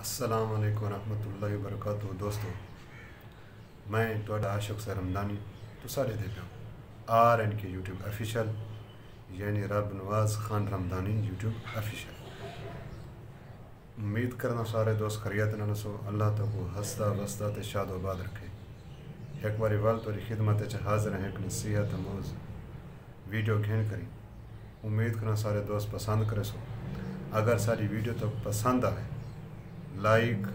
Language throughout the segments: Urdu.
السلام علیکم ورحمۃ اللہ وبرکاتہ دوستو میں تھوڑا عاشق سے رمضانی تو سارے دے پہ RNK یوٹیوب افیشل یعنی رب نواز خان رمضانی یوٹیوب افیشل امید کرنا سارے دوست خریت نہ سو اللہ تو کو ہنستا وستا تے شاد و آباد رکھے ایک باری والد اور خدمت چ حاضر ہیں ایک نصیحت موز ویڈیو گھن کری امید کرنا سارے دوست پسند کرے سو اگر ساری ویڈیو تو پسند آئے لائک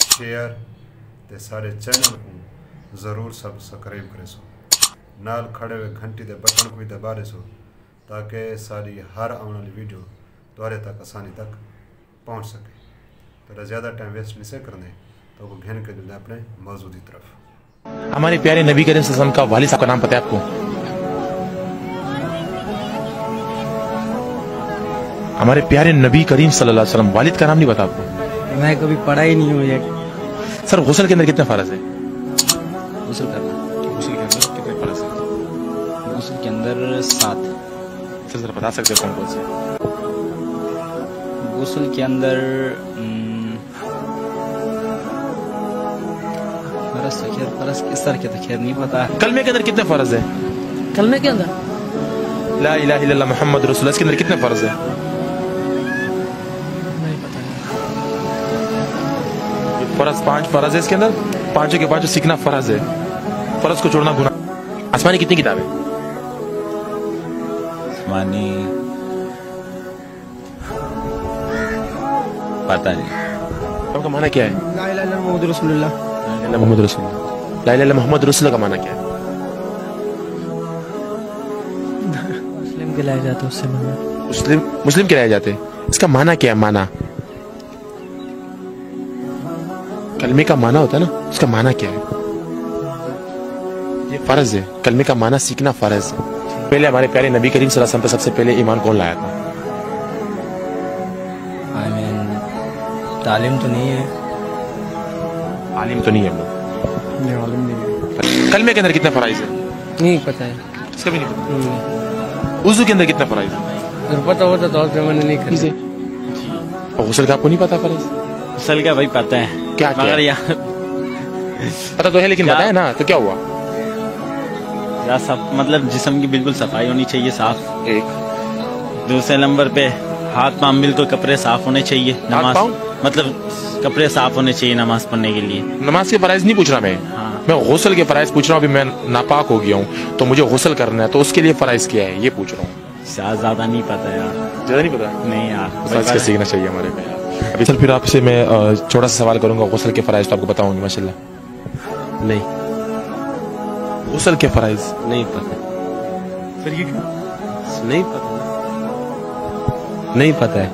شیئر تے سارے چینل کو ضرور سبسکرائب کرے سو نال کھڑے ہوئے گھنٹی دے بٹن کو بھی دبا دے سو تاکہ ساری ہر آنے والی ویڈیو تمہارے تک آسانی تک پہنچ سکے تو زیادہ ٹائم ویسٹ نہیں سے کرنے تو وہ گھن کے دیں اپنے موضوع کی طرف۔ ہمارے پیارے نبی کریم صلی اللہ علیہ وسلم کا والد صاحب کا نام پتہ ہے آپ کو؟ ہمارے پیارے نبی کریم صلی اللہ علیہ وسلم والد کا نام نہیں پتا آپ کو؟ میں کبھی پڑھا ہی نہیں ہوں یہ۔ سر غسل کے اندر کتنے فرض ہے؟ غسل کرنا غسل کے اندر کتنے فرض ہے؟ غسل کے اندر 7۔ سر بتا سکتے ہیں کون کون سے؟ غسل کے اندر فرض کس طرح کے تو خیر نہیں پتا۔ کلمے کے اندر کتنے فرض ہے؟ کلمے کے اندر لا الہ الا اللہ محمد رسول اللہ، اس کے اندر کتنے فرض ہے؟ نہیں پتا۔ فرض 5 فرض ہے اس کے اندر، پانچوں کے پانچوں سیکھنا فرض ہے، فرض کو چھوڑنا گناہ۔ آسمانی کتنی کتابیں؟ آسمانی پتہ نہیں۔ ان کا معنی کیا ہے؟ لا الہ الا محمد رسول اللہ۔ لا الہ الا محمد رسول اللہ، لا الہ الا محمد رسول اللہ کا معنی کیا ہے؟ مسلم کے لائے جاتے اس سے مسلم کے لائے جاتے، اس کا معنی کیا ہے؟ معنی کلمے کا معنی ہوتا ہے نا، اس کا معنی کیا ہے؟ یہ فرض ہے، کلمے کا معنی سیکھنا فرض ہے۔ پہلے ہمارے پیارے نبی کریم صلی اللہ علیہ وسلم پہ سب سے پہلے ایمان کون لایا تھا؟ تعلیم تو نہیں ہے، عالم تو نہیں ہے ہم لوگ۔ عالم نہیں کلمے کے اندر کتنے فرائض ہے؟ نہیں پتا ہے۔ اس کا بھی نہیں پتا۔ وضو کے اندر کتنے فرائض ہے؟ اگر پتا ہوتا تو آپ میں نے نہیں کری۔ اور غسل کا آپ کو نہیں پتا فرائض؟ غسل کا بھائی پتہ ہے کیا مگر یار پتا تو ہے لیکن پتا ہے نا، تو کیا ہوا؟ مطلب جسم کی بالکل صفائی ہونی چاہیے، صاف۔ ایک دوسرے نمبر پہ ہاتھ پاؤں بالکل کپڑے صاف ہونے چاہیے، نماز پاؤں؟ مطلب کپڑے صاف ہونے چاہیے نماز پڑھنے کے لیے۔ نماز کے فرائض نہیں پوچھ رہا میں غسل کے فرائض پوچھ رہا ہوں۔ ابھی میں ناپاک ہو گیا ہوں تو مجھے غسل کرنا ہے، تو اس کے لیے فرائض کیا ہے یہ پوچھ رہا ہوں۔ زیادہ نہیں پتا یار، زیادہ نہیں پتا؟ نہیں یار، فرائض کا سیکھنا چاہیے ہمارے پہ۔ ابھی سر پھر آپ سے میں چھوٹا سا سوال کروں گا، غسل کے فرائض تو آپ کو بتاؤں گی ماشاء اللہ؟ نہیں غسل کے فرائض نہیں پتا، پھر یہ نہیں پتا، نہیں پتا ہے۔